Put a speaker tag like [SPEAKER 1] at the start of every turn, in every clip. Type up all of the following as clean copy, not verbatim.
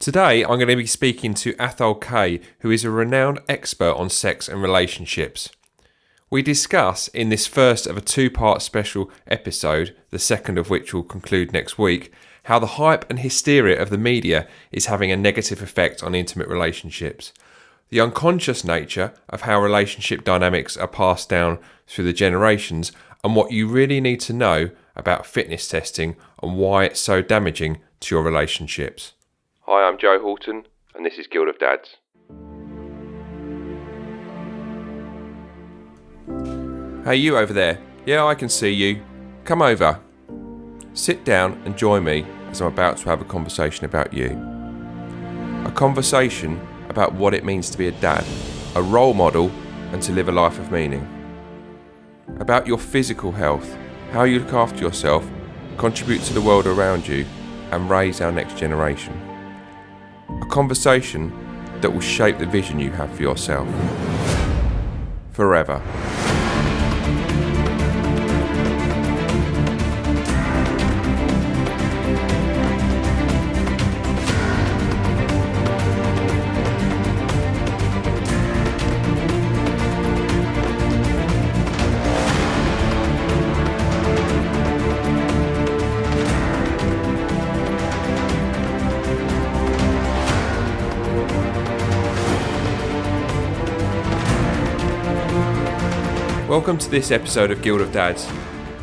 [SPEAKER 1] Today, I'm going to be speaking to Athol Kay, who is a renowned expert on sex and relationships. We discuss in this first of a two-part special episode, the second of which will conclude next week, how the hype and hysteria of the media is having a negative effect on intimate relationships, the unconscious nature of how relationship dynamics are passed down through the generations, and what you really need to know about fitness testing and why it's so damaging to your relationships. Hi, I'm Joe Horton, and this is Guild of Dads. Hey, you over there. Yeah, I can see you. Come over. Sit down and join me as I'm about to have a conversation about you. A conversation about what it means to be a dad, a role model, and to live a life of meaning. About your physical health, how you look after yourself, contribute to the world around you, and raise our next generation. A conversation that will shape the vision you have for yourself. Forever. Welcome to this episode of Guild of Dads.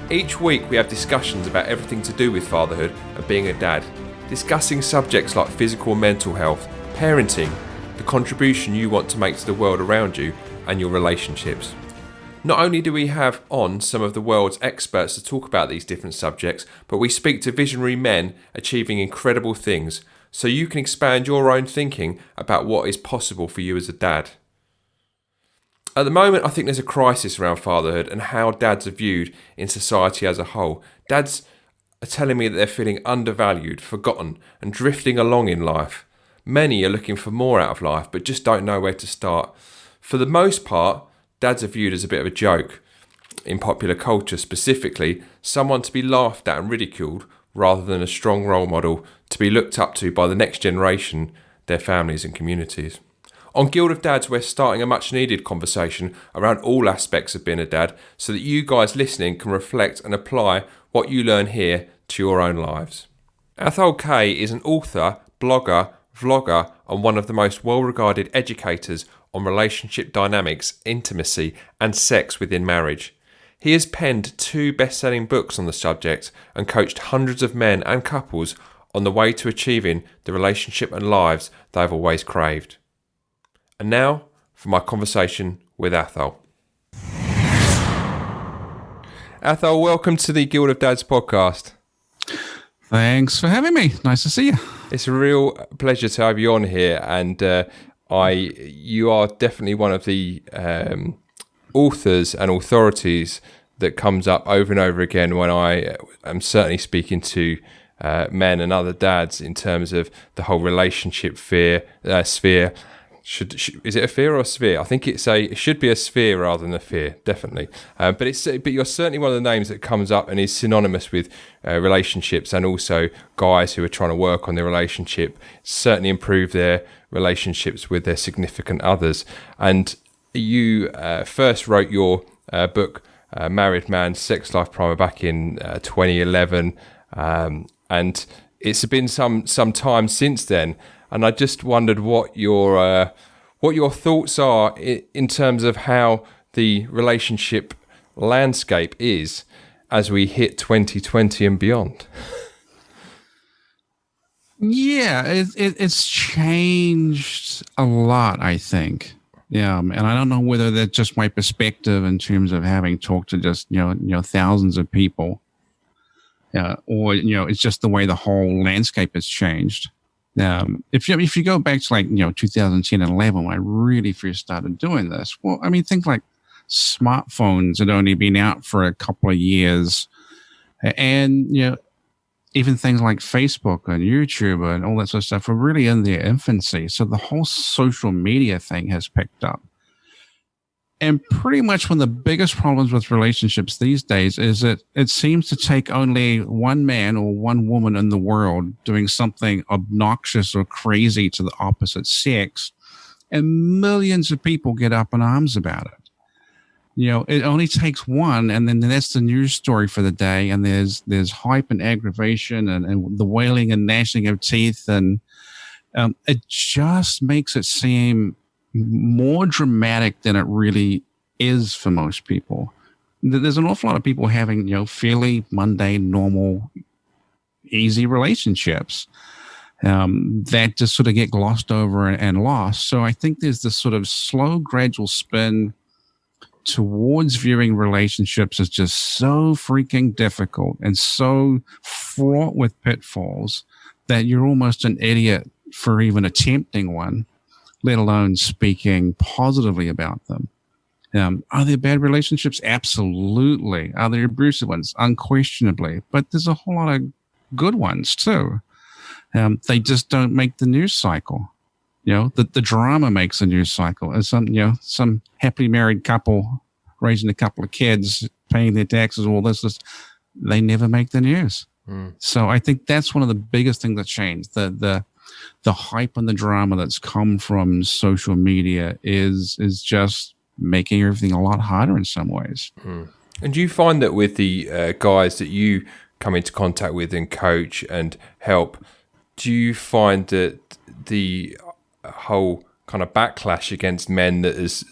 [SPEAKER 1] Each week we have discussions about everything to do with fatherhood and being a dad, discussing subjects like physical and mental health, parenting, the contribution you want to make to the world around you, and your relationships. Not only do we have on some of the world's experts to talk about these different subjects, but we speak to visionary men achieving incredible things, so you can expand your own thinking about what is possible for you as a dad. At the moment, I think there's a crisis around fatherhood and how dads are viewed in society as a whole. Dads are telling me that they're feeling undervalued, forgotten, and drifting along in life. Many are looking for more out of life, but just don't know where to start. For the most part, dads are viewed as a bit of a joke in popular culture, specifically someone to be laughed at and ridiculed rather than a strong role model to be looked up to by the next generation, their families and communities. On Guild of Dads, we're starting a much needed conversation around all aspects of being a dad so that you guys listening can reflect and apply what you learn here to your own lives. Athol Kay is an author, blogger, vlogger, and one of the most well-regarded educators on relationship dynamics, intimacy, and sex within marriage. He has penned 2 best-selling books on the subject and coached hundreds of men and couples on the way to achieving the relationship and lives they've always craved. And now for my conversation with Athol. Athol, welcome to the Guild of Dads podcast.
[SPEAKER 2] Thanks for having me. Nice to see you.
[SPEAKER 1] It's a real pleasure to have you on here, and you are definitely one of the authors and authorities that comes up over and over again when I am certainly speaking to men and other dads in terms of the whole relationship sphere. Is it a fear or a sphere? I think it should be a sphere rather than a fear, definitely. But you're certainly one of the names that comes up and is synonymous with relationships, and also guys who are trying to work on their relationship, certainly improve their relationships with their significant others. And you first wrote your book, Married Man's Sex Life Primer, back in 2011, and it's been some time since then. And I just wondered what your thoughts are in terms of how the relationship landscape is as we hit 2020 and beyond.
[SPEAKER 2] Yeah, it's changed a lot, I think. Yeah, and I don't know whether that's just my perspective in terms of having talked to just thousands of people, or it's just the way the whole landscape has changed. If you go back to 2010 and 11, when I really first started doing this, well, I mean, things like smartphones had only been out for a couple of years, and even things like Facebook and YouTube and all that sort of stuff were really in their infancy. So the whole social media thing has picked up. And pretty much one of the biggest problems with relationships these days is that it seems to take only one man or one woman in the world doing something obnoxious or crazy to the opposite sex, and millions of people get up in arms about it. It only takes one, and then that's the news story for the day. And there's hype and aggravation and the wailing and gnashing of teeth, and it just makes it seem more dramatic than it really is for most people. There's an awful lot of people having, fairly mundane, normal, easy relationships that just sort of get glossed over and lost. So I think there's this sort of slow, gradual spin towards viewing relationships as just so freaking difficult and so fraught with pitfalls that you're almost an idiot for even attempting one, let alone speaking positively about them. Are there bad relationships? Absolutely. Are there abusive ones? Unquestionably. But there's a whole lot of good ones too. They just don't make the news cycle. The drama makes a news cycle. As some happily married couple raising a couple of kids, paying their taxes, all this, they never make the news. So I think that's one of the biggest things that changed. The hype and the drama that's come from social media is just making everything a lot harder in some ways.
[SPEAKER 1] And do you find that with the guys that you come into contact with and coach and help, do you find that the whole kind of backlash against men that has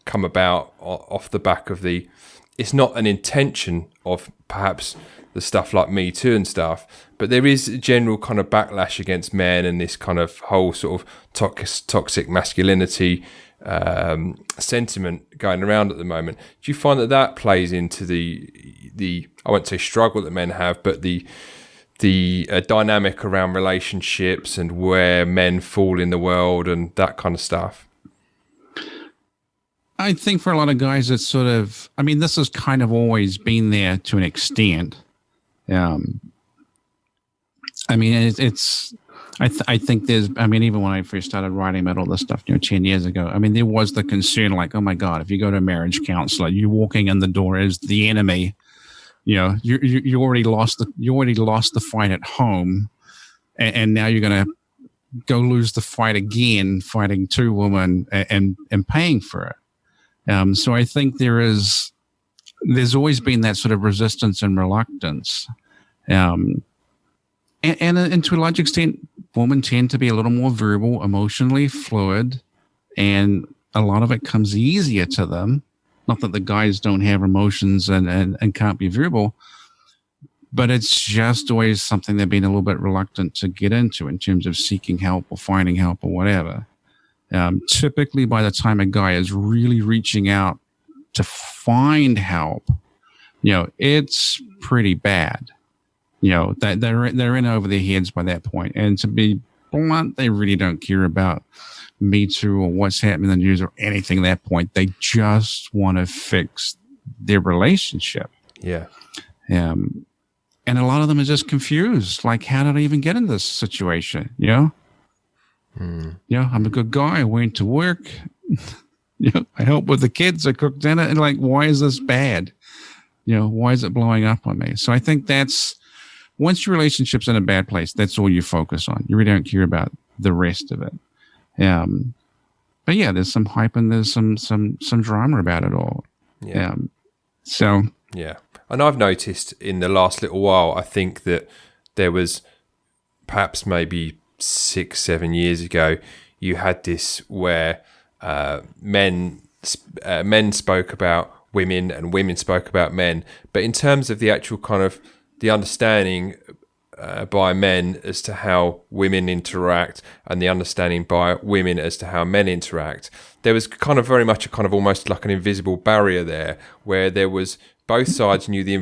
[SPEAKER 1] come about off the back of it's not an intention of perhaps the stuff like Me Too and stuff, but there is a general kind of backlash against men and this kind of whole sort of toxic masculinity sentiment going around at the moment? Do you find that plays into the I won't say struggle that men have, but the dynamic around relationships and where men fall in the world and that kind of stuff?
[SPEAKER 2] I think for a lot of guys, it's sort of, this has kind of always been there to an extent. I think there's, even when I first started writing about all this stuff, 10 years ago, there was the concern like, oh my God, if you go to a marriage counselor, you walking in the door as the enemy, you already lost the fight at home. And now you're going to go lose the fight again, fighting two women and paying for it. So I think there's always been that sort of resistance and reluctance. And to a large extent, women tend to be a little more verbal, emotionally fluid, and a lot of it comes easier to them. Not that the guys don't have emotions and can't be verbal, but it's just always something they've been a little bit reluctant to get into in terms of seeking help or finding help or whatever. Typically, by the time a guy is really reaching out to find help, it's pretty bad. They're in over their heads by that point. And to be blunt, they really don't care about Me Too or what's happening in the news or anything at that point. They just want to fix their relationship.
[SPEAKER 1] Yeah.
[SPEAKER 2] And a lot of them are just confused. Like, how did I even get in this situation? I'm a good guy. I went to work. I help with the kids. I cook dinner. And like, why is this bad? Why is it blowing up on me? So I think that's, once your relationship's in a bad place, that's all you focus on. You really don't care about the rest of it. But yeah, there's some hype and there's some drama about it all.
[SPEAKER 1] Yeah.
[SPEAKER 2] Yeah.
[SPEAKER 1] And I've noticed in the last little while, I think that there was perhaps maybe 6-7 years ago, you had this where men spoke about women and women spoke about men, but in terms of the actual kind of the understanding by men as to how women interact and the understanding by women as to how men interact, there was kind of very much a kind of almost like an invisible barrier there, where there was both sides knew the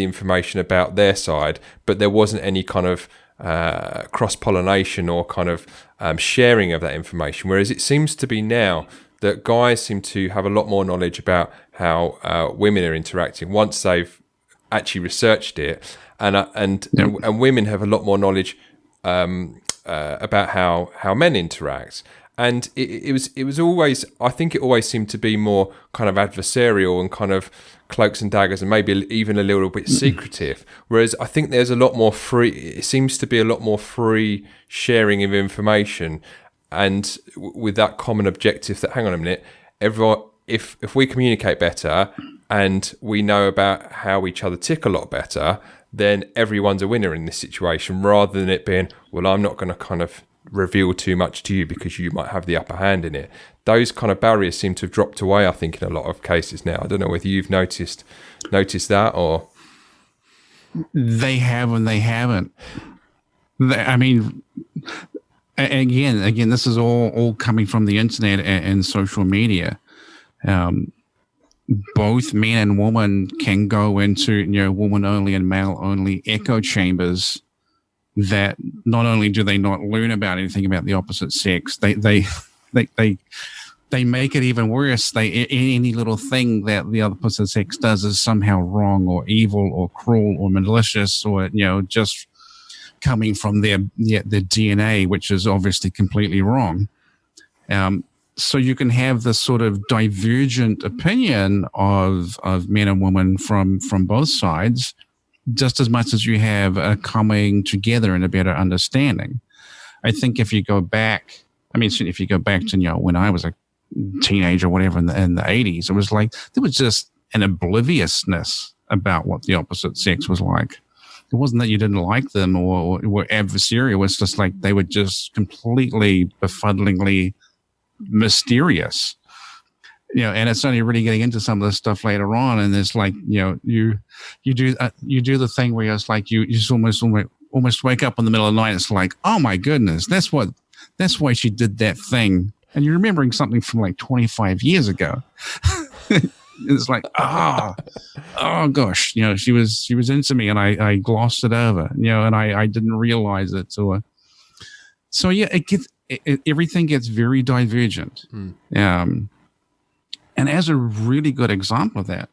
[SPEAKER 1] information about their side, but there wasn't any kind of cross-pollination or kind of sharing of that information. Whereas it seems to be now that guys seem to have a lot more knowledge about how women are interacting once they've actually researched it, and women have a lot more knowledge about how men interact. And it was always, I think it always seemed to be more kind of adversarial and kind of cloaks and daggers and maybe even a little bit secretive. Whereas I think there's a lot more free, it seems to be a lot more free sharing of information, and with that common objective that, hang on a minute, everyone, if we communicate better and we know about how each other tick a lot better, then everyone's a winner in this situation, rather than it being, well, I'm not going to kind of reveal too much to you because you might have the upper hand in it. Those kind of barriers seem to have dropped away, I think, in a lot of cases now. I don't know whether you've noticed that, or
[SPEAKER 2] they have and they haven't. I mean, again, this is all coming from the internet and social media. Both men and women can go into, woman only and male only echo chambers that not only do they not learn about anything about the opposite sex, they make it even worse. Any little thing that the opposite sex does is somehow wrong or evil or cruel or malicious, or just coming from their DNA, which is obviously completely wrong. So you can have this sort of divergent opinion of men and women from both sides, just as much as you have a coming together and a better understanding. I think if you go back, certainly if you go back to, when I was a teenager or whatever in the 80s, it was like there was just an obliviousness about what the opposite sex was like. It wasn't that you didn't like them or were adversarial. It was just like they were just completely befuddlingly mysterious. And it's only really getting into some of this stuff later on, and it's like, you do the thing where it's like you just almost wake up in the middle of the night. It's like, oh my goodness, that's why she did that thing, and you're remembering something from like 25 years ago. It's like, oh gosh, she was into me, and I glossed it over, and I didn't realize it. So yeah, everything gets very divergent. And as a really good example of that,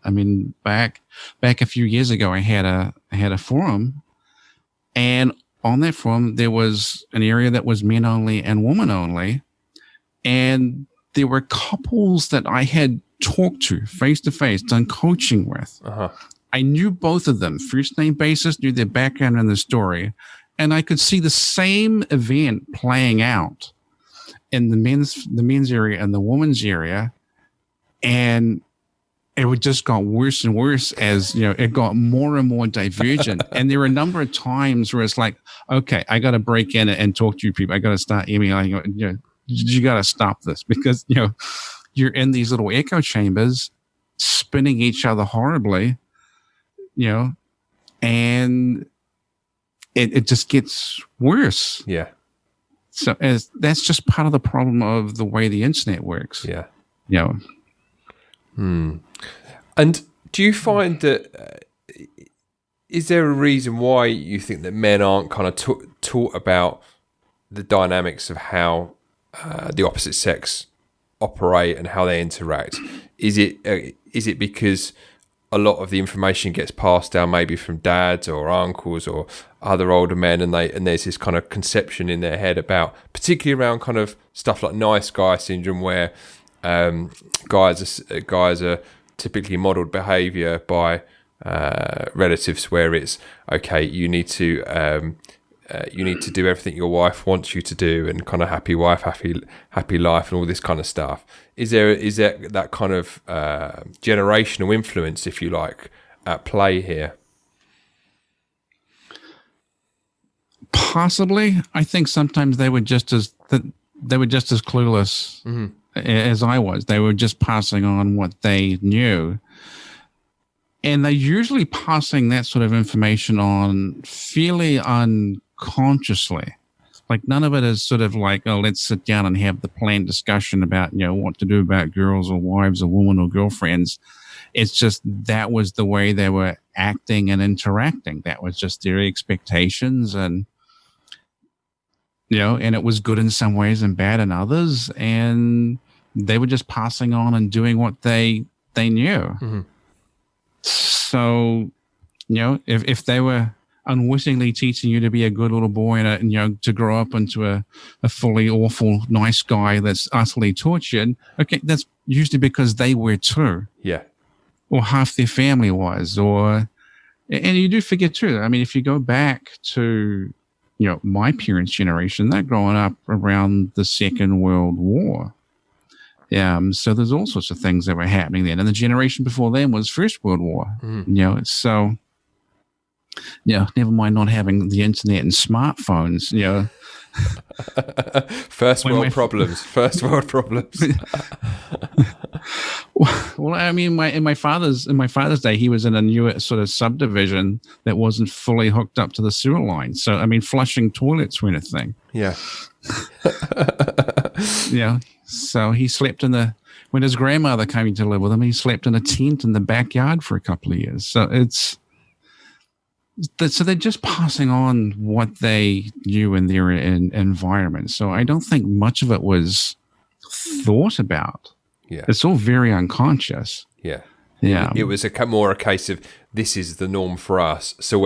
[SPEAKER 2] back a few years ago, I had a forum, and on that forum there was an area that was men only and woman only, and there were couples that I had talked to face to face, done coaching with. I knew both of them, first name basis, knew their background and their story, and I could see the same event playing out in the men's area and the woman's area. And it would just got worse and worse as, it got more and more divergent. And there were a number of times where it's like, okay, I got to break in and talk to you people. I got to start emailing, you got to stop this, because, you're in these little echo chambers spinning each other horribly, and it just gets worse.
[SPEAKER 1] Yeah.
[SPEAKER 2] So that's just part of the problem of the way the internet works.
[SPEAKER 1] Yeah. And do you find that, is there a reason why you think that men aren't kind of taught about the dynamics of how the opposite sex operate and how they interact? Is it because a lot of the information gets passed down maybe from dads or uncles or other older men, and there's this kind of conception in their head about, particularly around kind of stuff like nice guy syndrome, where guys are typically modelled behaviour by relatives, where it's okay, you need to do everything your wife wants you to do, and kind of happy wife, happy life, and all this kind of stuff. Is there that kind of generational influence, if you like, at play here?
[SPEAKER 2] Possibly. I think sometimes they were just as clueless. Mm-hmm. As I was. They were just passing on what they knew. And they're usually passing that sort of information on fairly unconsciously. Like, none of it is sort of like, oh, let's sit down and have the planned discussion about, what to do about girls or wives or women or girlfriends. It's just that was the way they were acting and interacting. That was just their expectations, and and it was good in some ways and bad in others. And they were just passing on and doing what they knew. Mm-hmm. So, if they were unwittingly teaching you to be a good little boy and to grow up into a fully awful nice guy that's utterly tortured. Okay, that's usually because they were too.
[SPEAKER 1] Yeah.
[SPEAKER 2] Or half their family was, and you do forget too. I mean, if you go back to, my parents' generation, they're growing up around the Second World War. So there's all sorts of things that were happening then. And the generation before them was First World War. So, never mind not having the internet and smartphones,
[SPEAKER 1] First world problems.
[SPEAKER 2] Well, I mean, in my father's day, he was in a new sort of subdivision that wasn't fully hooked up to the sewer line. So, I mean, flushing toilets weren't a thing.
[SPEAKER 1] Yeah.
[SPEAKER 2] So he slept when his grandmother came to live with him, he slept in a tent in the backyard for a couple of years. So so they're just passing on what they knew in their environment. So I don't think much of it was thought about.
[SPEAKER 1] Yeah.
[SPEAKER 2] It's all very unconscious.
[SPEAKER 1] Yeah.
[SPEAKER 2] Yeah.
[SPEAKER 1] It was more a case of this is the norm for us. So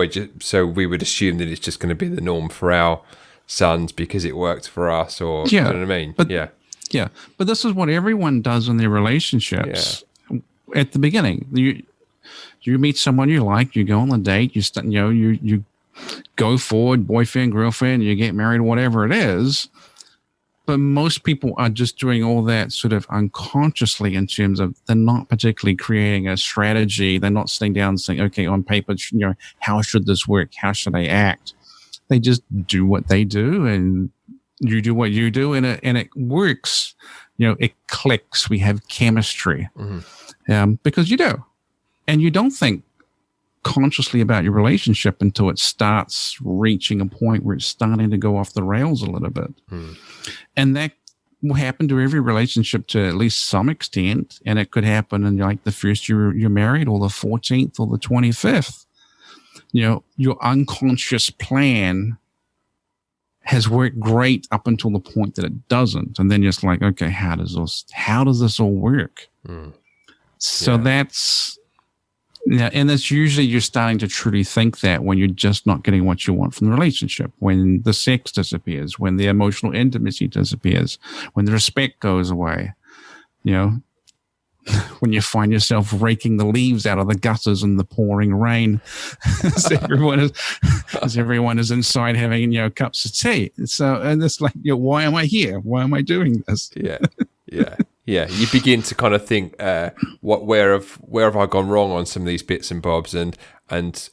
[SPEAKER 1] we would assume that it's just going to be the norm for our sons because it worked for us, or you know what I mean?
[SPEAKER 2] Yeah. But this is what everyone does in their relationships. Yeah. At the beginning, you meet someone you like, you go on a date, you go forward, boyfriend, girlfriend, you get married, whatever it is. But most people are just doing all that sort of unconsciously in terms of they're not particularly creating a strategy. They're not sitting down and saying, okay, on paper, how should this work? How should I act? They just do what they do, and you do what you do, and it works. It clicks. We have chemistry, because you do. And you don't think consciously about your relationship until it starts reaching a point where it's starting to go off the rails a little bit. And that will happen to every relationship to at least some extent. And it could happen in like the first year you're married, or the 14th or the 25th. Your unconscious plan has worked great up until the point that it doesn't. And then you're just like, okay, how does this all work? So that's... Yeah, and that's usually you're starting to truly think that when you're just not getting what you want from the relationship, when the sex disappears, when the emotional intimacy disappears, when the respect goes away, when you find yourself raking the leaves out of the gutters in the pouring rain, as everyone is inside having cups of tea. So, and it's like, why am I here? Why am I doing this?
[SPEAKER 1] Yeah, you begin to kind of think, where have I gone wrong on some of these bits and bobs, and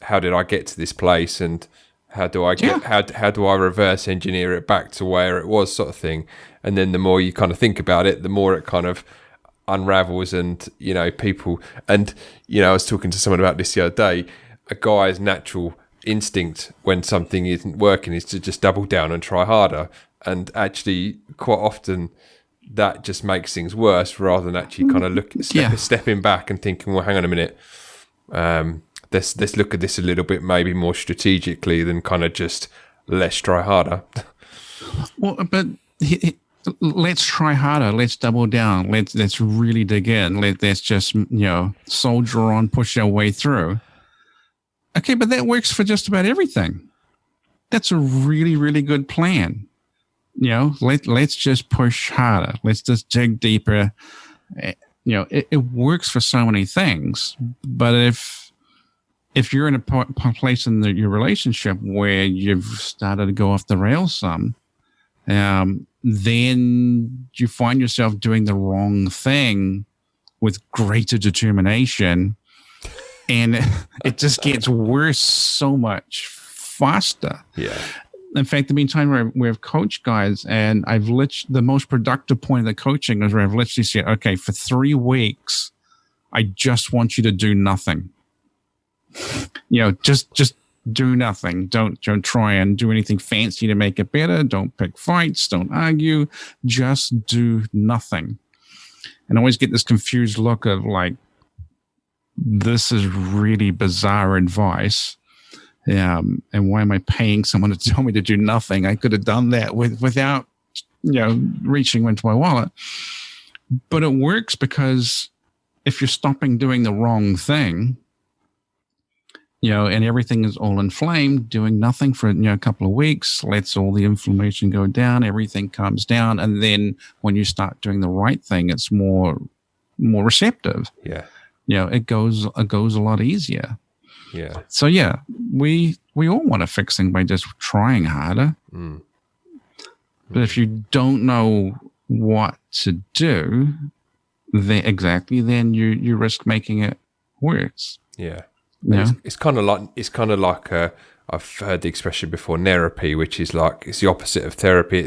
[SPEAKER 1] how did I get to this place, and how do I how do I reverse engineer it back to where it was, sort of thing. And then the more you kind of think about it, the more it kind of unravels, and people. And I was talking to someone about this the other day. A guy's natural instinct when something isn't working is to just double down and try harder, and actually quite often that just makes things worse, rather than actually kind of stepping back and thinking, well, hang on a minute, let's look at this a little bit maybe more strategically than kind of just let's try harder.
[SPEAKER 2] Well, but let's try harder. Let's double down. Let's really dig in. Let's just soldier on, push our way through. Okay, but that works for just about everything. That's a really, really good plan. Let's just push harder. Let's just dig deeper. It works for so many things. But if you're in a place in your relationship where you've started to go off the rails some, then you find yourself doing the wrong thing with greater determination, and it just gets worse so much faster.
[SPEAKER 1] Yeah.
[SPEAKER 2] In fact, the meantime, we've coached guys, and the most productive point of the coaching is where I've literally said, okay, for 3 weeks, I just want you to do nothing. Just do nothing. Don't try and do anything fancy to make it better. Don't pick fights. Don't argue. Just do nothing. And I always get this confused look of like, this is really bizarre advice. And why am I paying someone to tell me to do nothing? I could have done that without, reaching into my wallet. But it works because if you're stopping doing the wrong thing, and everything is all inflamed, doing nothing for, a couple of weeks, lets all the inflammation go down, everything calms down. And then when you start doing the right thing, it's more receptive.
[SPEAKER 1] Yeah.
[SPEAKER 2] It goes a lot easier.
[SPEAKER 1] Yeah.
[SPEAKER 2] So yeah, we all want to fix things by just trying harder. But if you don't know what to do, then you risk making it worse.
[SPEAKER 1] Yeah.
[SPEAKER 2] Yeah.
[SPEAKER 1] It's kind of like I've heard the expression before, therapy, which is like it's the opposite of therapy.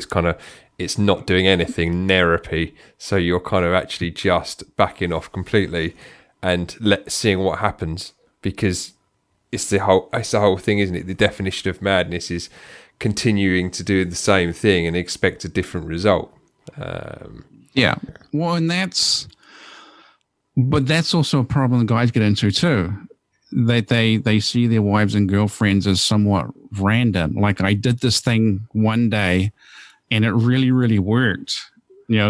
[SPEAKER 1] It's not doing anything, therapy. So you're kind of actually just backing off completely and seeing what happens, because it's the whole thing, isn't it? The definition of madness is continuing to do the same thing and expect a different result.
[SPEAKER 2] Yeah. Well, and that's also a problem the guys get into too. That they see their wives and girlfriends as somewhat random. Like, I did this thing one day and it really, really worked.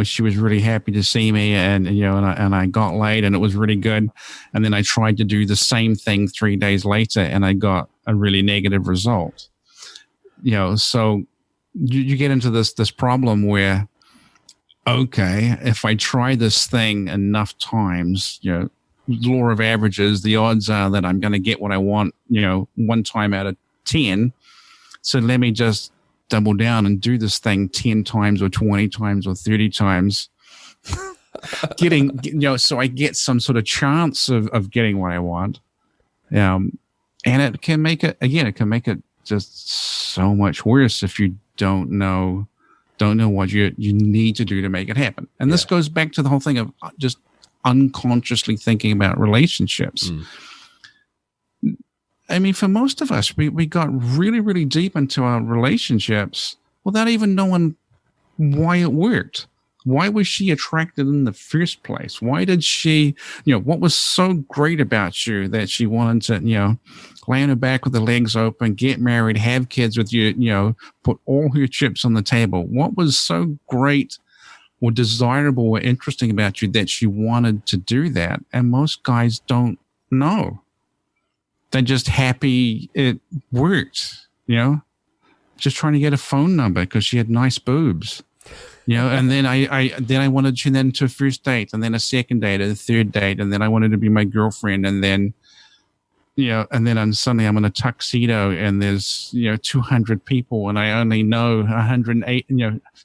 [SPEAKER 2] She was really happy to see me, and I got laid and it was really good. And then I tried to do the same thing 3 days later and I got a really negative result. So you get into this problem where, okay, if I try this thing enough times, law of averages, the odds are that I'm going to get what I want, 1 time out of 10. So let me just double down and do this thing 10 times or 20 times or 30 times, so I get some sort of chance of getting what I want. And it can make it just so much worse if you don't know what you need to do to make it happen. And this goes back to the whole thing of just unconsciously thinking about relationships. I mean, for most of us, we got really, really deep into our relationships without even knowing why it worked. Why was she attracted in the first place? Why did she, what was so great about you that she wanted to, lay on her back with the legs open, get married, have kids with you, put all her chips on the table? What was so great or desirable or interesting about you that she wanted to do that? And most guys don't know. They're just happy it worked, just trying to get a phone number because she had nice boobs, and then I wanted to turn that into a first date, and then a second date, and a third date, and then I wanted to be my girlfriend, and then, and then suddenly I'm in a tuxedo and there's, 200 people and I only know 108,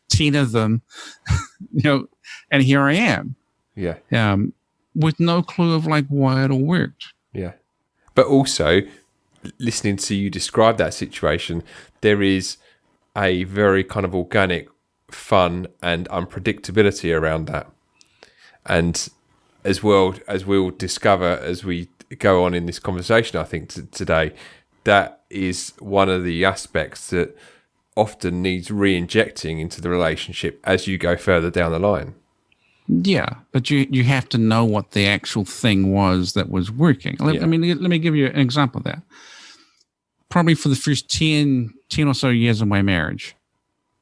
[SPEAKER 2] 10 of them, and here I am.
[SPEAKER 1] Yeah.
[SPEAKER 2] With no clue of like why it all worked.
[SPEAKER 1] Yeah. But also, listening to you describe that situation, there is a very kind of organic fun and unpredictability around that. And as well as we'll discover as we go on in this conversation, I think today, that is one of the aspects that often needs re-injecting into the relationship as you go further down the line.
[SPEAKER 2] Yeah, but you have to know what the actual thing was that was working. I mean, let me give you an example of that. Probably for the first 10 or so years of my marriage,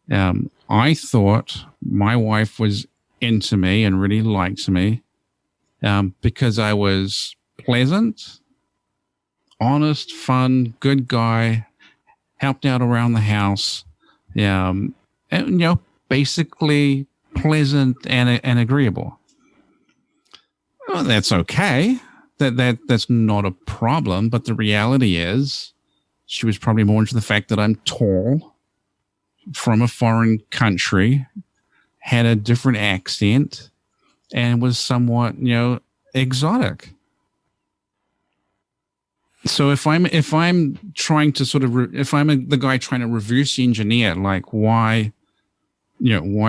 [SPEAKER 2] I thought my wife was into me and really liked me because I was pleasant, honest, fun, good guy, helped out around the house, and basically pleasant and agreeable. Well, that's okay. That's not a problem. But the reality is, she was probably more into the fact that I'm tall, from a foreign country, had a different accent, and was somewhat, exotic. So if I'm trying to sort of if I'm the guy trying to reverse engineer like why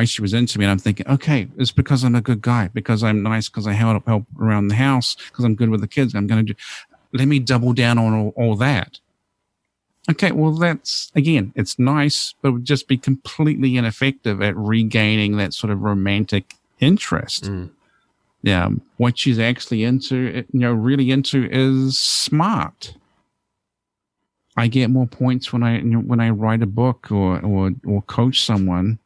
[SPEAKER 2] she was into me, and I'm thinking, okay, it's because I'm a good guy, because I'm nice, because I help around the house, because I'm good with the kids. Let me double down on all that. Okay, well, that's, again, it's nice, but it would just be completely ineffective at regaining that sort of romantic interest. Yeah, what she's actually into, really into, is smart. I get more points when I write a book or coach someone,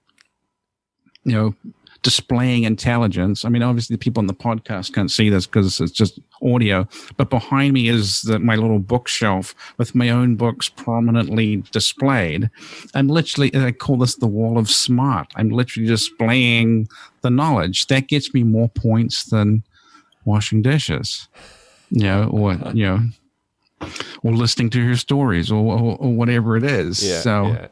[SPEAKER 2] displaying intelligence. I mean, obviously the people on the podcast can't see this because it's just audio, but behind me is my little bookshelf with my own books prominently displayed. I'm literally, I call this the wall of smart. I'm literally displaying the knowledge. That gets me more points than washing dishes, or listening to her stories or whatever it is. Yeah.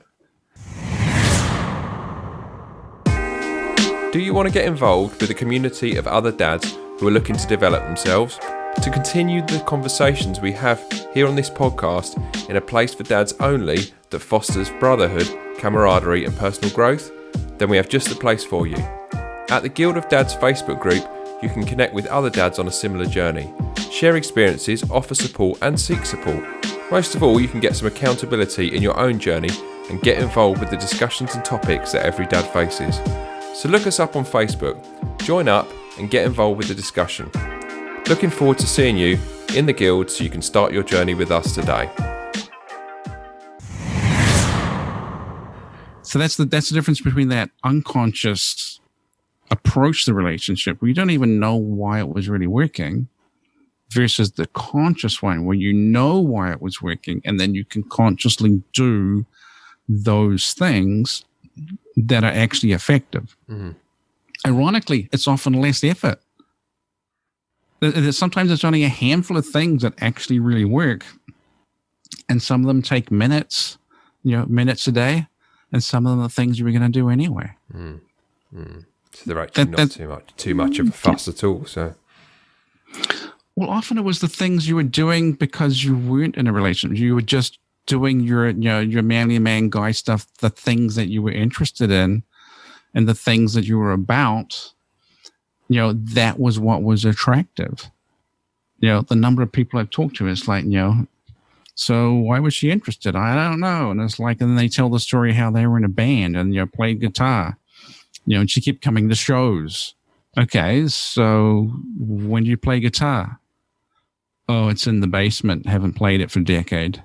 [SPEAKER 1] Do you want to get involved with a community of other dads who are looking to develop themselves? To continue the conversations we have here on this podcast in a place for dads only that fosters brotherhood, camaraderie and personal growth? Then we have just the place for you. At the Guild of Dads Facebook group, you can connect with other dads on a similar journey, share experiences, offer support and seek support. Most of all, you can get some accountability in your own journey and get involved with the discussions and topics that every dad faces. So look us up on Facebook, join up and get involved with the discussion. Looking forward to seeing you in the Guild so you can start your journey with us today.
[SPEAKER 2] So that's the difference between that unconscious approach to the relationship where you don't even know why it was really working versus the conscious one where you know why it was working and then you can consciously do those things that are actually effective. Mm-hmm. Ironically, it's often less effort. Sometimes it's only a handful of things that actually really work. And some of them take minutes a day. And some of them are things you were going to do anyway. Mm.
[SPEAKER 1] Mm. So they're actually not too much of a fuss at all. So,
[SPEAKER 2] well, often it was the things you were doing because you weren't in a relationship. You were just doing your manly man guy stuff, the things that you were interested in and the things that you were about, that was what was attractive. The number of people I've talked to is like, so why was she interested? I don't know. And it's like, and then they tell the story how they were in a band and, played guitar, and she kept coming to shows. Okay. So when do you play guitar? Oh, it's in the basement. Haven't played it for a decade.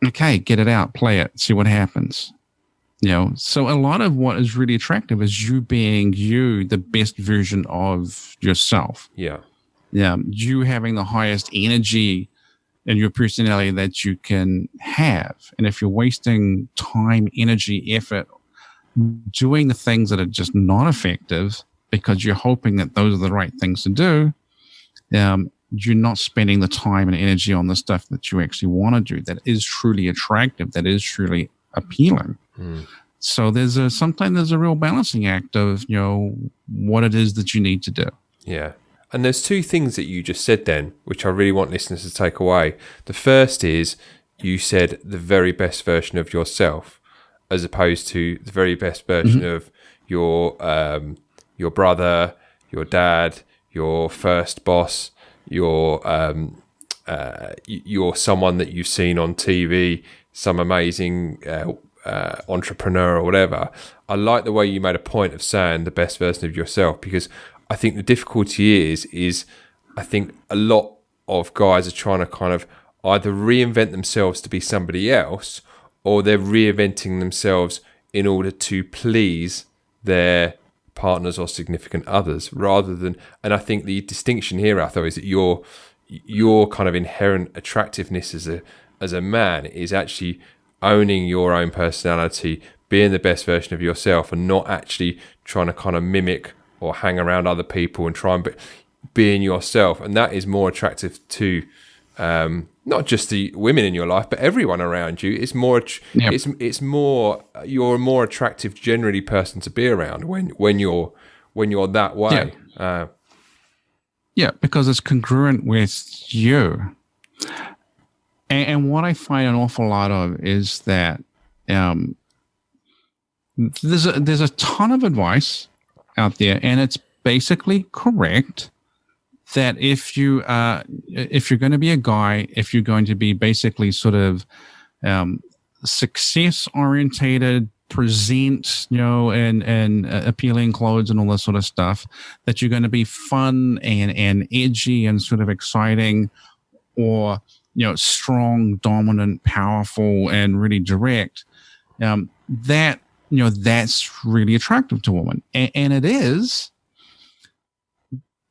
[SPEAKER 2] Okay, get it out, play it, see what happens. So a lot of what is really attractive is you being you, the best version of yourself.
[SPEAKER 1] Yeah.
[SPEAKER 2] Yeah. You having the highest energy in your personality that you can have. And if you're wasting time, energy, effort doing the things that are just not effective because you're hoping that those are the right things to do, you're not spending the time and energy on the stuff that you actually want to do that is truly attractive, that is truly appealing. Mm. So sometimes there's a real balancing act of, what it is that you need to do.
[SPEAKER 1] Yeah. And there's two things that you just said then, which I really want listeners to take away. The first is you said the very best version of yourself, as opposed to the very best version mm-hmm. of your brother, your dad, your first boss, you're someone that you've seen on TV, some amazing entrepreneur or whatever. I like the way you made a point of saying the best version of yourself, because I think the difficulty is I think a lot of guys are trying to kind of either reinvent themselves to be somebody else, or they're reinventing themselves in order to please their partners or significant others, rather than, and I think the distinction here, Athol, is that your kind of inherent attractiveness as a man is actually owning your own personality, being the best version of yourself, and not actually trying to kind of mimic or hang around other people and try and being yourself. And that is more attractive to not just the women in your life, but everyone around you. It's more, it's more, you're a more attractive generally person to be around when you're that way.
[SPEAKER 2] Yeah, because it's congruent with you. And what I find an awful lot of is that there's a ton of advice out there, and it's basically correct that if you're going to be a guy, if you're going to be basically sort of success orientated, present, and appealing clothes and all that sort of stuff, that you're going to be fun and edgy and sort of exciting, or strong, dominant, powerful, and really direct, that that's really attractive to women. And it is.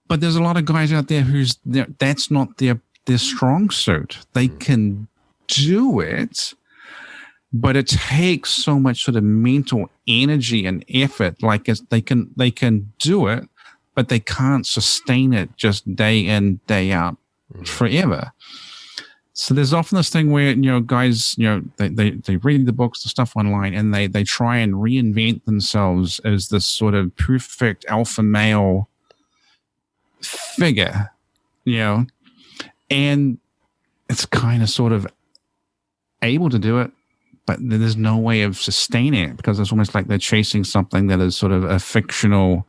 [SPEAKER 2] But there's a lot of guys out there that's not their strong suit. They can do it, but it takes so much sort of mental energy and effort. Like they can do it, but they can't sustain it just day in, day out forever. So there's often this thing where, guys, they read the books, the stuff online, and they try and reinvent themselves as this sort of perfect alpha male figure, and it's kind of sort of able to do it, but there's no way of sustaining it, because it's almost like they're chasing something that is sort of a fictional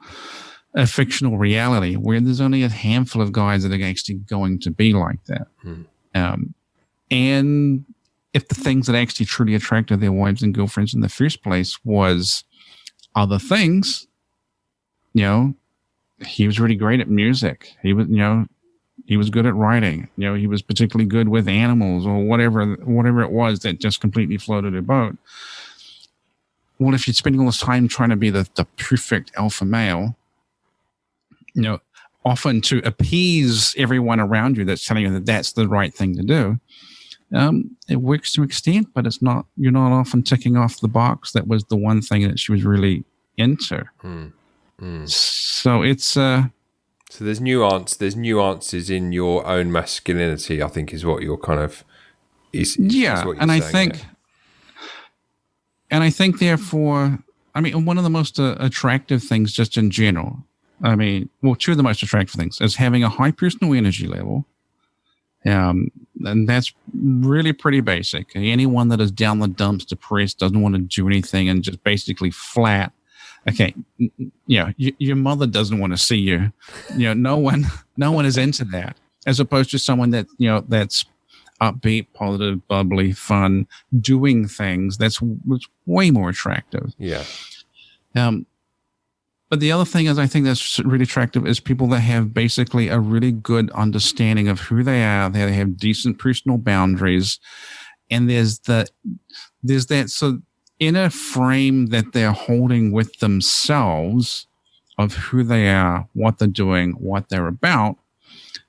[SPEAKER 2] reality, where there's only a handful of guys that are actually going to be like that. And if the things that actually truly attracted their wives and girlfriends in the first place was other things, he was really great at music. He was, he was good at writing. He was particularly good with animals, or whatever it was that just completely floated her boat. Well, if you're spending all this time trying to be the perfect alpha male, often to appease everyone around you that's telling you that that's the right thing to do, it works to an extent, but it's not. You're not often ticking off the box that was the one thing that she was really into. So it's so
[SPEAKER 1] there's nuance. There's nuances in your own masculinity, I think, is what you're kind of is what you're
[SPEAKER 2] and
[SPEAKER 1] saying,
[SPEAKER 2] I think therefore, one of the most attractive things, just in general, two of the most attractive things is having a high personal energy level. And that's really pretty basic. Anyone that is down the dumps, depressed, doesn't want to do anything, and just basically flat. Okay, your mother doesn't want to see you. No one is into that. As opposed to someone that that's upbeat, positive, bubbly, fun, doing things. That's way more attractive.
[SPEAKER 1] Yeah.
[SPEAKER 2] But the other thing is, I think that's really attractive is people that have basically a really good understanding of who they are. They have decent personal boundaries, and there's that so inner frame that they're holding with themselves of who they are, what they're doing, what they're about.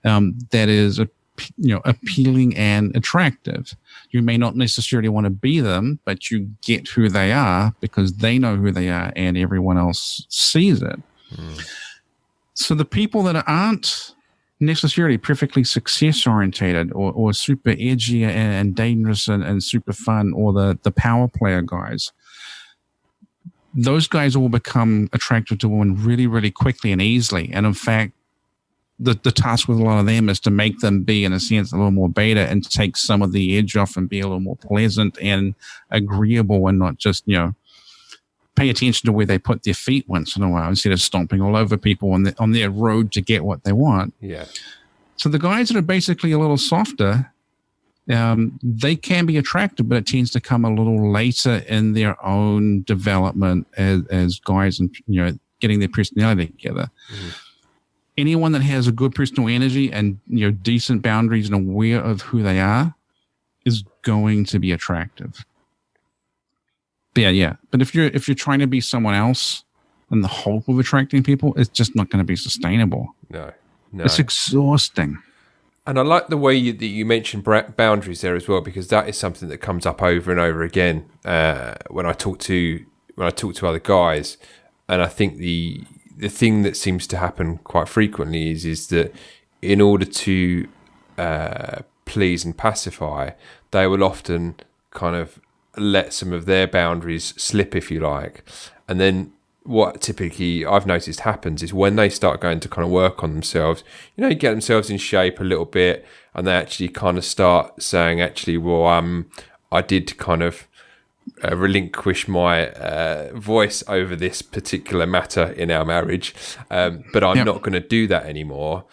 [SPEAKER 2] That is appealing and attractive. You may not necessarily want to be them, but you get who they are because they know who they are and everyone else sees it. So the people that aren't necessarily perfectly success orientated or super edgy and dangerous and super fun, or the power player guys, those guys will become attracted to women really, really quickly and easily. And in fact, the task with a lot of them is to make them be, in a sense, a little more beta and take some of the edge off and be a little more pleasant and agreeable, and not just, pay attention to where they put their feet once in a while instead of stomping all over people on their road to get what they want.
[SPEAKER 1] Yeah.
[SPEAKER 2] So the guys that are basically a little softer, they can be attractive, but it tends to come a little later in their own development as guys and, getting their personality together. Anyone that has a good personal energy and, decent boundaries and aware of who they are is going to be attractive. But if you're trying to be someone else in the hope of attracting people, it's just not going to be sustainable.
[SPEAKER 1] No.
[SPEAKER 2] It's exhausting.
[SPEAKER 1] And I like the way that you mentioned boundaries there as well, because that is something that comes up over and over again when I talk to other guys. And I think the thing that seems to happen quite frequently is that in order to please and pacify, they will often kind of let some of their boundaries slip, if you like. And then what typically I've noticed happens is when they start going to kind of work on themselves, get themselves in shape a little bit, and they actually kind of start saying, actually, well, I did kind of relinquish my voice over this particular matter in our marriage, but I'm not going to do that anymore.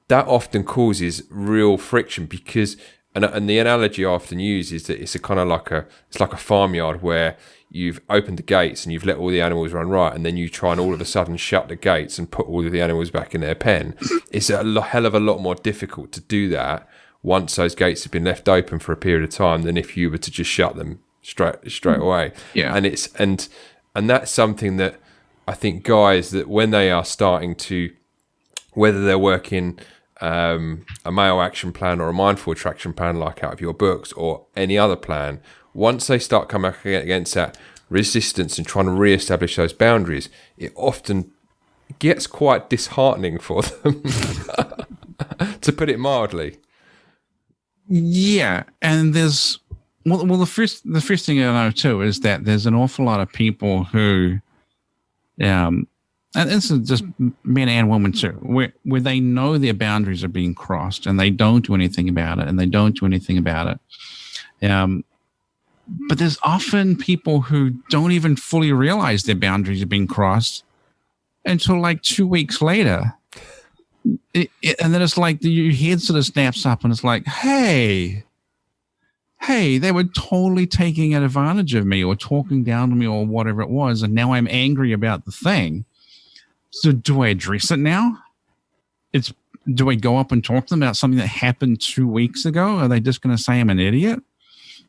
[SPEAKER 1] That often causes real friction because, and the analogy I often use is that it's like a farmyard where you've opened the gates and you've let all the animals run right, and then you try and all of a sudden shut the gates and put all of the animals back in their pen. It's a hell of a lot more difficult to do that once those gates have been left open for a period of time than if you were to just shut them straight away.
[SPEAKER 2] Yeah.
[SPEAKER 1] And And that's something that I think guys, that when they are starting to, whether they're working a male action plan or a mindful attraction plan like out of your books or any other plan, once they start coming up against that resistance and trying to re-establish those boundaries, it often gets quite disheartening for them, to put it mildly.
[SPEAKER 2] Yeah, and there's the first thing I know too is that there's an awful lot of people who, and this is just men and women too, where they know their boundaries are being crossed and they don't do anything about it, but there's often people who don't even fully realize their boundaries are being crossed until like 2 weeks later. And then it's like your head sort of snaps up and it's like, hey, they were totally taking advantage of me or talking down to me or whatever it was. And now I'm angry about the thing. So do I address it now? Do I go up and talk to them about something that happened 2 weeks ago? Are they just going to say I'm an idiot?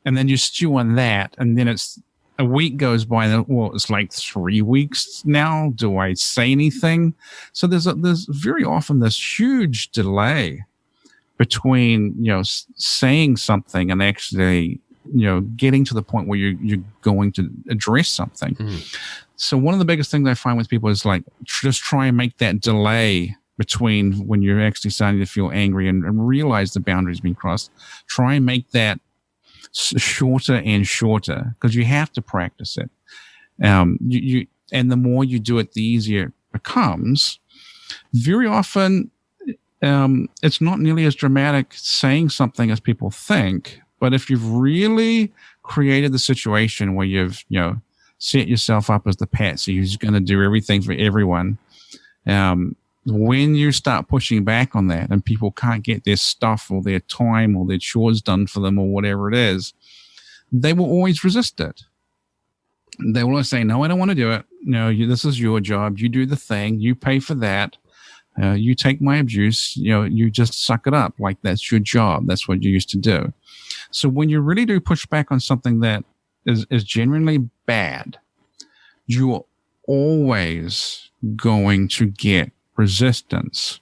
[SPEAKER 2] And then you stew on that. And then it's a week goes by. And it's like 3 weeks now. Do I say anything? So there's very often this huge delay between, saying something and actually, getting to the point where you're going to address something. So one of the biggest things I find with people is like, just try and make that delay between when you're actually starting to feel angry and realize the boundaries being crossed. Try and make that shorter and shorter, because you have to practice it. And the more you do it, the easier it becomes. Very often, it's not nearly as dramatic saying something as people think. But if you've really created the situation where you've, set yourself up as the patsy who's going to do everything for everyone, when you start pushing back on that and people can't get their stuff or their time or their chores done for them or whatever it is, they will always resist it. They will always say, no, I don't want to do it. No, this is your job. You do the thing. You pay for that. You take my abuse. You just suck it up. Like that's your job. That's what you used to do. So when you really do push back on something that is genuinely bad, you're always going to get resistance.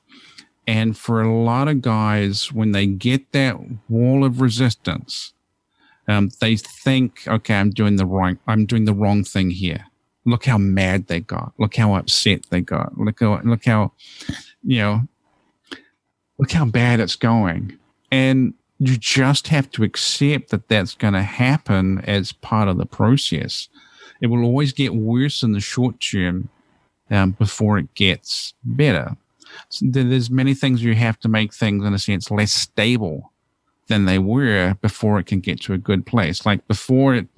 [SPEAKER 2] And for a lot of guys, when they get that wall of resistance, they think, okay, I'm doing the wrong thing here. Look how mad they got. Look how upset they got. Look how bad it's going. And you just have to accept that that's going to happen as part of the process. It will always get worse in the short term before it gets better. So there's many things you have to make things, in a sense, less stable than they were before it can get to a good place. Like before it,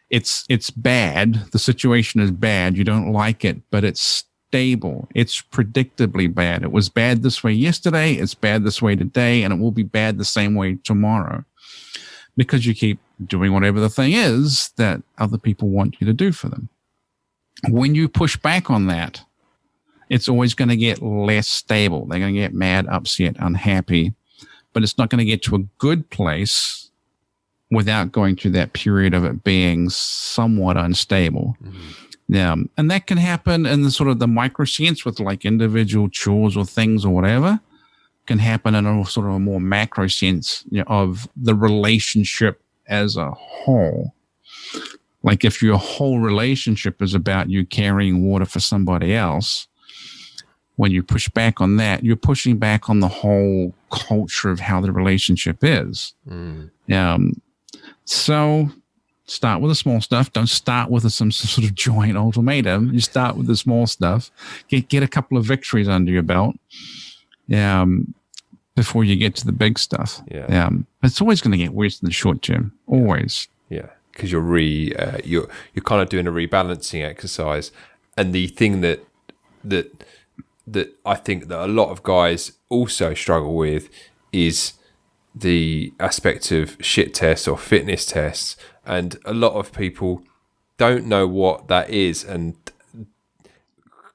[SPEAKER 2] it's bad. The situation is bad. You don't like it, but it's stable. It's predictably bad. It was bad this way yesterday. It's bad this way today, and it will be bad the same way tomorrow, because you keep doing whatever the thing is that other people want you to do for them. When you push back on that, it's always going to get less stable. They're going to get mad, upset, unhappy, but it's not going to get to a good place without going through that period of it being somewhat unstable. And that can happen in the sort of the micro sense with like individual chores or things or whatever. Can happen in a sort of a more macro sense of the relationship as a whole. Like if your whole relationship is about you carrying water for somebody else, when you push back on that, you're pushing back on the whole culture of how the relationship is. So start with the small stuff. Don't start with some sort of giant ultimatum. You start with the small stuff. Get a couple of victories under your belt before you get to the big stuff. But it's always going to get worse in the short term. Always.
[SPEAKER 1] Yeah, because you're kind of doing a rebalancing exercise, and the thing that I think that a lot of guys also struggle with is the aspect of shit tests or fitness tests, and a lot of people don't know what that is, and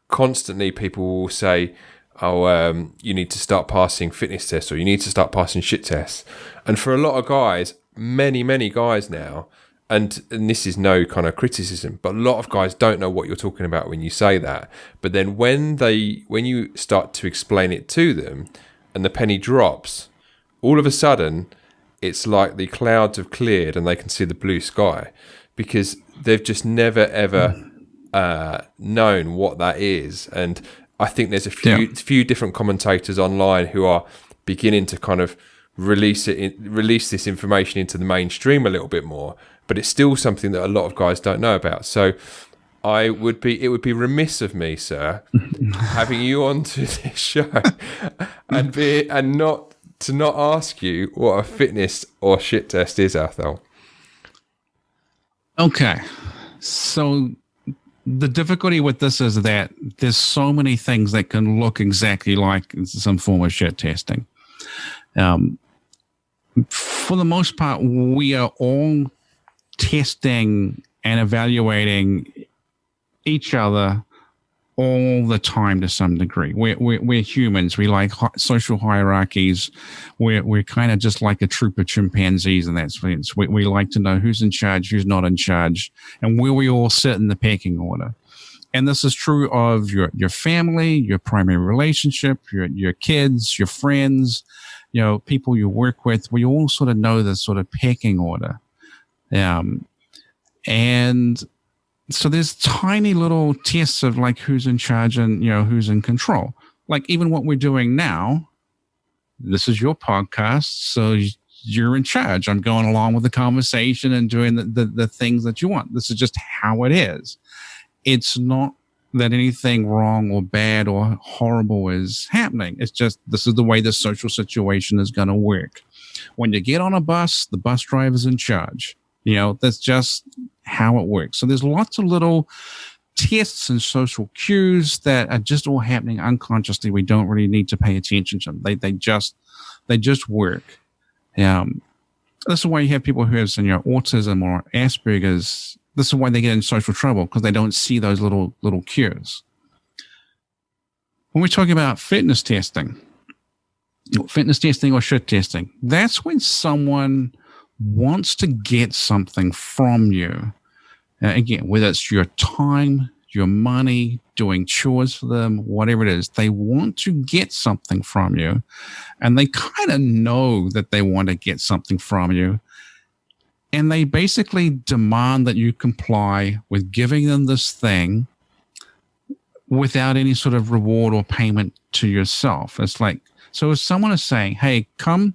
[SPEAKER 1] constantly people will say, you need to start passing fitness tests, or you need to start passing shit tests. And for a lot of guys, many guys now, And this is no kind of criticism, but a lot of guys don't know what you're talking about when you say that. But then when you start to explain it to them and the penny drops, all of a sudden it's like the clouds have cleared and they can see the blue sky, because they've just never ever known what that is. And I think there's a few different commentators online who are beginning to kind of release this information into the mainstream a little bit more, but it's still something that a lot of guys don't know about. So it would be remiss of me, sir, having you onto this show and not ask you what a fitness or shit test is, Athol.
[SPEAKER 2] Okay, so the difficulty with this is that there's so many things that can look exactly like some form of shit testing. For the most part, we are all testing and evaluating each other all the time to some degree. We're humans. We like social hierarchies. We're kind of just like a troop of chimpanzees in that sense. We like to know who's in charge, who's not in charge, and where we all sit in the pecking order. And this is true of your family, your primary relationship, your kids, your friends, people you work with. We all sort of know this sort of pecking order. And so there's tiny little tests of like who's in charge and, who's in control. Like even what we're doing now, this is your podcast, so you're in charge. I'm going along with the conversation and doing the things that you want. This is just how it is. It's not that anything wrong or bad or horrible is happening. It's just this is the way the social situation is going to work. When you get on a bus, the bus driver's in charge. That's just how it works. So there's lots of little tests and social cues that are just all happening unconsciously. We don't really need to pay attention to them. They just work. This is why you have people who have autism or Asperger's. This is why they get in social trouble, because they don't see those little cues. When we're talking about fitness testing or shit testing, that's when someone wants to get something from you. Again, whether it's your time, your money, doing chores for them, whatever it is, they want to get something from you. And they kind of know that they want to get something from you. And they basically demand that you comply with giving them this thing without any sort of reward or payment to yourself. It's like, so if someone is saying, hey, come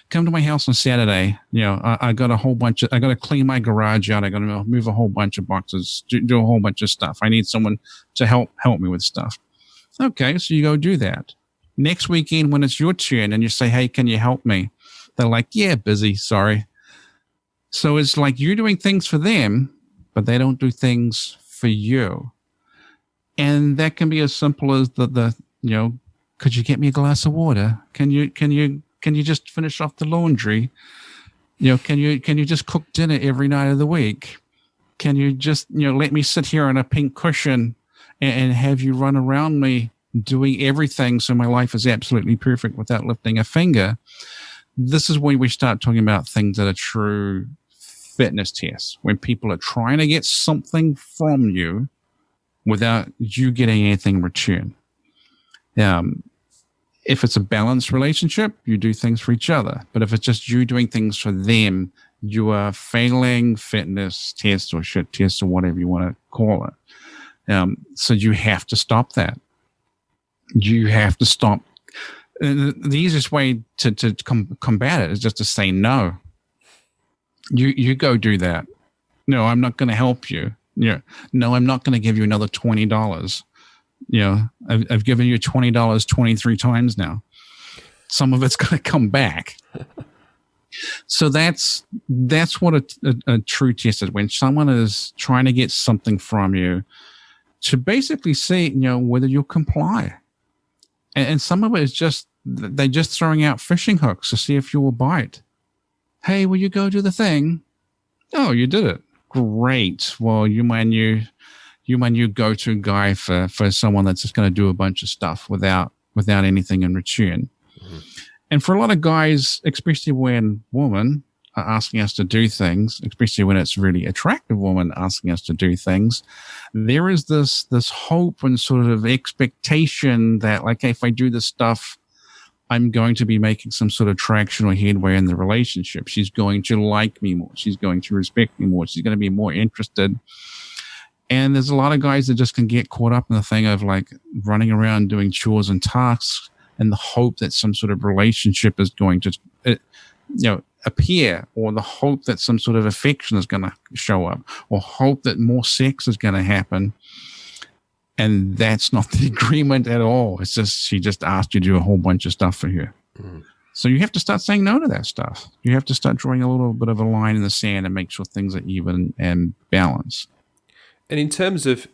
[SPEAKER 2] to my house on Saturday, I got to clean my garage out. I got to move a whole bunch of boxes, do a whole bunch of stuff. I need someone to help me with stuff. Okay, so you go do that. Next weekend when it's your turn and you say, hey, can you help me? They're like, yeah, busy, sorry. So it's like you're doing things for them, but they don't do things for you. And that can be as simple as could you get me a glass of water? Can you just finish off the laundry? Can you just cook dinner every night of the week? Can you just, let me sit here on a pink cushion and have you run around me doing everything so my life is absolutely perfect without lifting a finger? This is when we start talking about things that are true fitness tests, when people are trying to get something from you without you getting anything in return. If it's a balanced relationship, you do things for each other. But if it's just you doing things for them, you are failing fitness tests or shit tests or whatever you want to call it. So you have to stop that. You have to stop. The easiest way to combat it is just to say no. You go do that. No, I'm not going to help you. No, I'm not going to give you another $20. I've given you $20 23 times now. Some of it's going to come back. So that's what a true test is, when someone is trying to get something from you to basically see, whether you'll comply. And some of it is just, they're just throwing out fishing hooks to see if you will bite. Hey, will you go do the thing? Oh, you did it. Great. Well, you my new go-to guy for someone that's just going to do a bunch of stuff without anything in return. Mm-hmm. And for a lot of guys, especially when women, asking us to do things, especially when it's really attractive woman asking us to do things, there is this hope and sort of expectation that, like, if I do this stuff, I'm going to be making some sort of traction or headway in the relationship. She's going to like me more. She's going to respect me more. She's going to be more interested. And there's a lot of guys that just can get caught up in the thing of like running around doing chores and tasks and the hope that some sort of relationship is going to, appear, or the hope that some sort of affection is going to show up, or hope that more sex is going to happen. And that's not the agreement at all. It's just, she just asked you to do a whole bunch of stuff for her. Mm. So you have to start saying no to that stuff. You have to start drawing a little bit of a line in the sand and make sure things are even and balanced.
[SPEAKER 1] And in terms of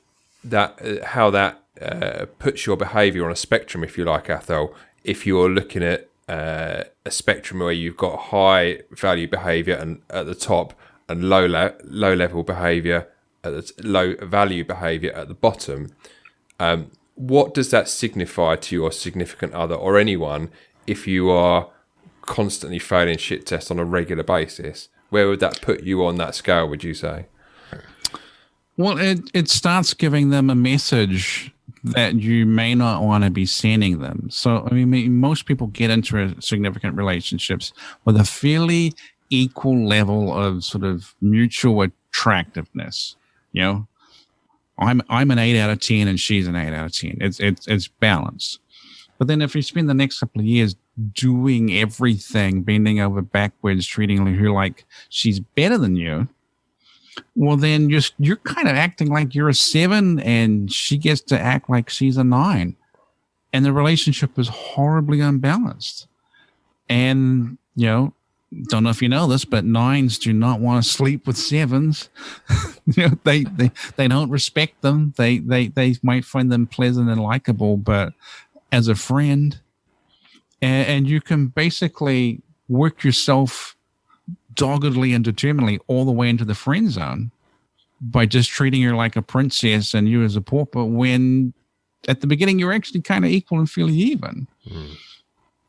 [SPEAKER 1] that, how that puts your behaviour on a spectrum, if you like, Athol, if you're looking at a spectrum where you've got high value behaviour and at the top, and low level behaviour, low value behaviour at the bottom, what does that signify to your significant other or anyone if you are constantly failing shit tests on a regular basis? Where would that put you on that scale, would you say?
[SPEAKER 2] Well, it starts giving them a message that you may not want to be sending them. So, I mean, most people get into significant relationships with a fairly equal level of sort of mutual attractiveness. You know, I'm an 8 out of 10 and she's an 8 out of 10. It's balanced. But then if you spend the next couple of years doing everything, bending over backwards, treating her like she's better than you, well, then you're kind of acting like you're a 7 and she gets to act like she's a 9. And the relationship is horribly unbalanced. And, don't know if you know this, but 9s do not want to sleep with 7s. They don't respect them. They might find them pleasant and likable, but as a friend, and you can basically work yourself doggedly and determinedly all the way into the friend zone by just treating her like a princess and you as a pauper, when at the beginning you're actually kind of equal and fairly even. Mm.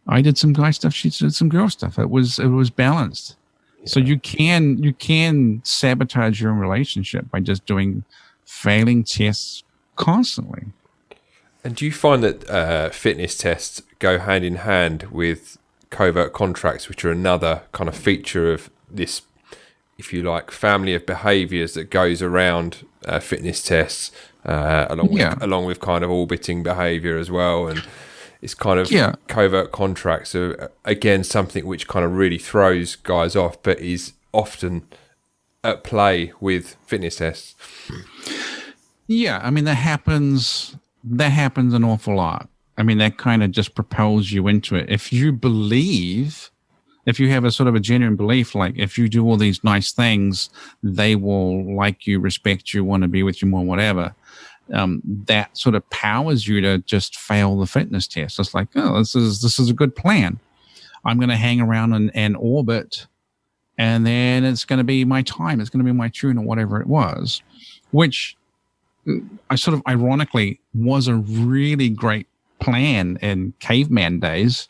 [SPEAKER 2] I did some guy stuff, she did some girl stuff. It was balanced. Yeah. So you can sabotage your own relationship by just doing failing tests constantly.
[SPEAKER 1] And do you find that fitness tests go hand in hand with covert contracts, which are another kind of feature of this, if you like, family of behaviours that goes around fitness tests, along with kind of orbiting behaviour as well, and it's kind of covert contracts are again something which kind of really throws guys off, but is often at play with fitness tests.
[SPEAKER 2] Yeah, I mean that happens an awful lot. I mean, that kind of just propels you into it. If you have a sort of a genuine belief, like if you do all these nice things, they will like you, respect you, want to be with you more, whatever. That sort of powers you to just fail the fitness test. It's like, oh, this is a good plan. I'm going to hang around and orbit, and then it's going to be my time. It's going to be my tune or whatever it was, which I sort of ironically was a really great plan in caveman days.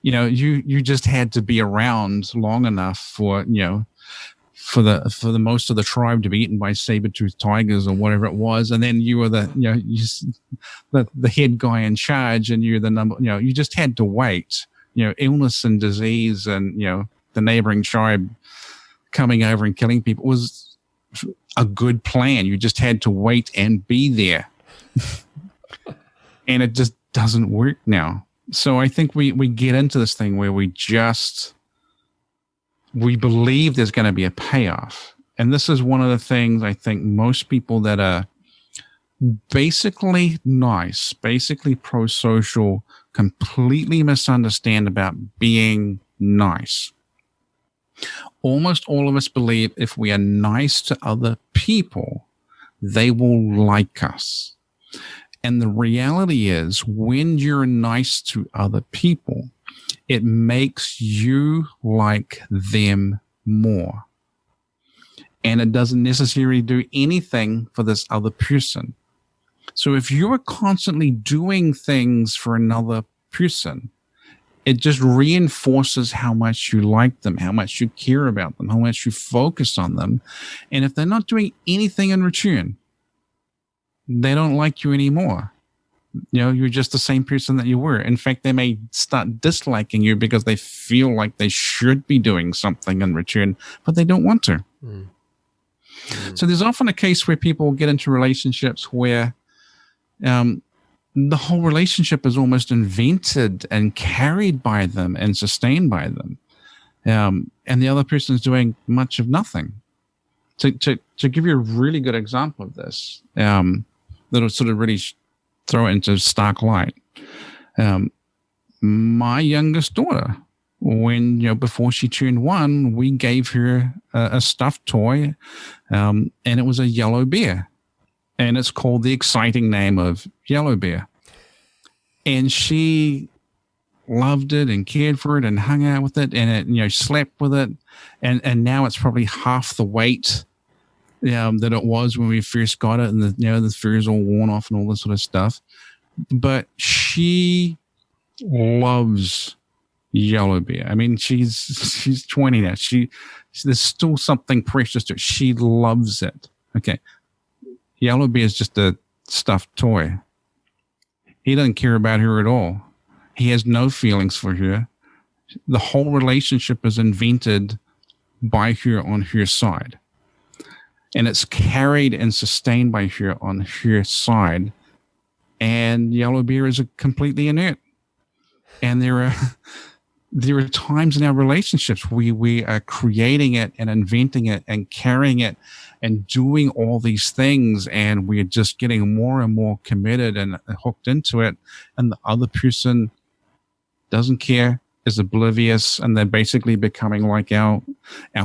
[SPEAKER 2] You just had to be around long enough for the most of the tribe to be eaten by saber-toothed tigers or whatever it was, and then you were the head guy in charge, and you're the number. You just had to wait. Illness and disease and the neighboring tribe coming over and killing people was a good plan. You just had to wait and be there. And it just doesn't work now. So I think we get into this thing where we believe there's going to be a payoff. And this is one of the things I think most people that are basically nice, basically pro-social, completely misunderstand about being nice. Almost all of us believe if we are nice to other people, they will like us. And the reality is, when you're nice to other people, it makes you like them more. And it doesn't necessarily do anything for this other person. So if you are constantly doing things for another person, it just reinforces how much you like them, how much you care about them, how much you focus on them. And if they're not doing anything in return, they don't like you anymore. You're just the same person that you were. In fact, they may start disliking you because they feel like they should be doing something in return, but they don't want to. So there's often a case where people get into relationships where the whole relationship is almost invented and carried by them and sustained by them. And the other person is doing much of nothing. To give you a really good example of this, that'll sort of really throw it into stark light. My youngest daughter, before she turned 1, we gave her a stuffed toy, and it was a yellow bear, and it's called the exciting name of Yellow Bear. And she loved it and cared for it and hung out with it, and it slept with it, and now it's probably half the weight that it was when we first got it, and the fur is all worn off and all this sort of stuff. But she loves Yellow Bear. I mean, she's 20 now. There's still something precious to it. She loves it. Okay, Yellow Bear is just a stuffed toy. He doesn't care about her at all. He has no feelings for her. The whole relationship is invented by her on her side. And it's carried and sustained by her on her side. And Yellow Bear is completely inert. And there are times in our relationships we are creating it and inventing it and carrying it and doing all these things, and we're just getting more and more committed and hooked into it. And the other person doesn't care, is oblivious, and they're basically becoming like our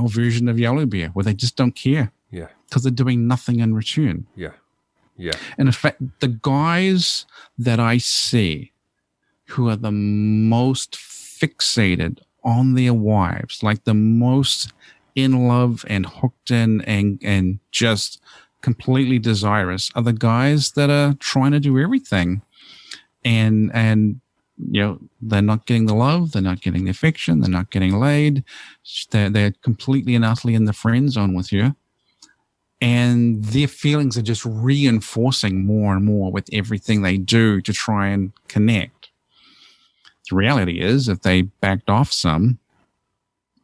[SPEAKER 2] version of Yellow Bear, where they just don't care.
[SPEAKER 1] Yeah.
[SPEAKER 2] Because they're doing nothing in return.
[SPEAKER 1] Yeah. Yeah.
[SPEAKER 2] And in fact, the guys that I see who are the most fixated on their wives, like the most in love and hooked in and just completely desirous, are the guys that are trying to do everything. And they're not getting the love, they're not getting the affection, they're not getting laid. They're completely and utterly in the friend zone with you. And their feelings are just reinforcing more and more with everything they do to try and connect. The reality is, if they backed off some,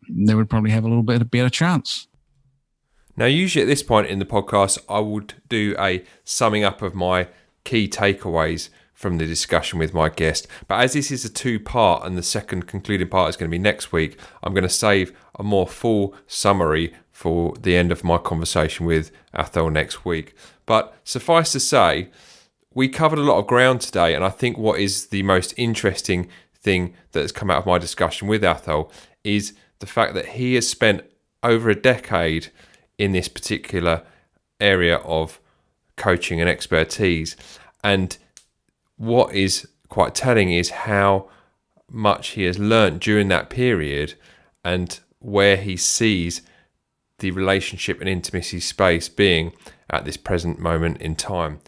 [SPEAKER 2] they would probably have a little bit of a better chance.
[SPEAKER 1] Now, usually at this point in the podcast, I would do a summing up of my key takeaways from the discussion with my guest. But as this is a 2-part and the second concluding part is going to be next week, I'm going to save a more full summary for the end of my conversation with Athol next week. But suffice to say, we covered a lot of ground today, and I think what is the most interesting thing that has come out of my discussion with Athol is the fact that he has spent over a decade in this particular area of coaching and expertise. And what is quite telling is how much he has learnt during that period and where he sees the relationship and intimacy space being at this present moment in time.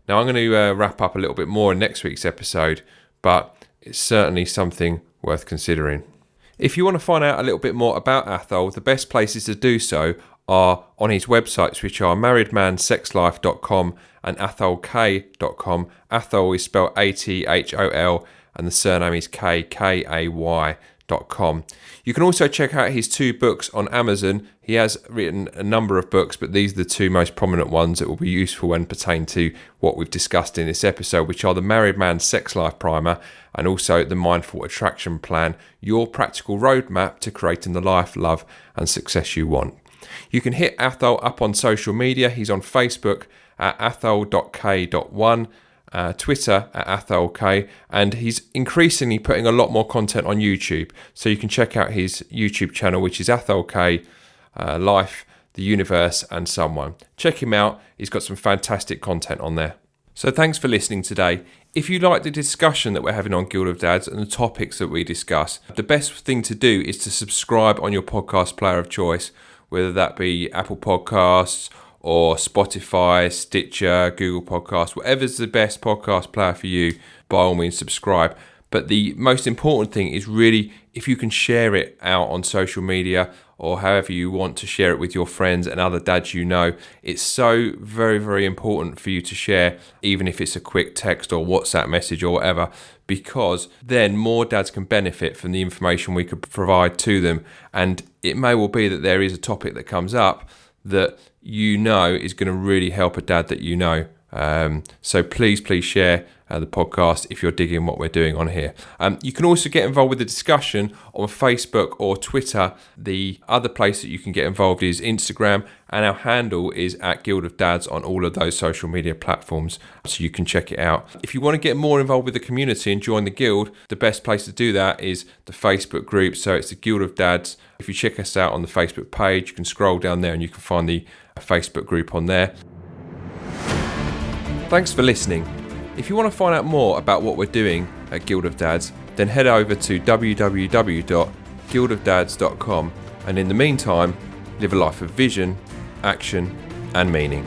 [SPEAKER 1] Now, I'm going to wrap up a little bit more in next week's episode, but it's certainly something worth considering. If you want to find out a little bit more about Athol, the best places to do so are on his websites, which are marriedmansexlife.com and atholkay.com. Athol is spelled Athol, and the surname is Kay.com. You can also check out his 2 books on Amazon. He has written a number of books, but these are the 2 most prominent ones that will be useful and pertain to what we've discussed in this episode, which are the Married Man Sex Life Primer and also the Mindful Attraction Plan, your practical roadmap to creating the life, love and success you want. You can hit Athol up on social media. He's on Facebook at athol.k.1, Twitter at Athol Kay, and he's increasingly putting a lot more content on YouTube. So you can check out his YouTube channel, which is Athol Kay, Life, the Universe and Someone. Check him out. He's got some fantastic content on there. So thanks for listening today. If you like the discussion that we're having on Guild of Dads and the topics that we discuss, the best thing to do is to subscribe on your podcast player of choice, whether that be Apple Podcasts or Spotify, Stitcher, Google Podcasts, whatever's the best podcast player for you, by all means subscribe. But the most important thing is really if you can share it out on social media or however you want to share it with your friends and other dads you know. It's so very, very important for you to share, even if it's a quick text or WhatsApp message or whatever, because then more dads can benefit from the information we could provide to them. And it may well be that there is a topic that comes up that you know is going to really help a dad that you know. So please share the podcast if you're digging what we're doing on here. You can also get involved with the discussion on Facebook or Twitter. The other place that you can get involved is Instagram, and our handle is at Guild of Dads on all of those social media platforms, so you can check it out. If you want to get more involved with the community and join the Guild, the best place to do that is the Facebook group. So it's the Guild of Dads. If you check us out on the Facebook page, you can scroll down there and you can find the Facebook group on there. Thanks for listening. If you want to find out more about what we're doing at Guild of Dads, then head over to www.guildofdads.com, and in the meantime, live a life of vision, action, and meaning.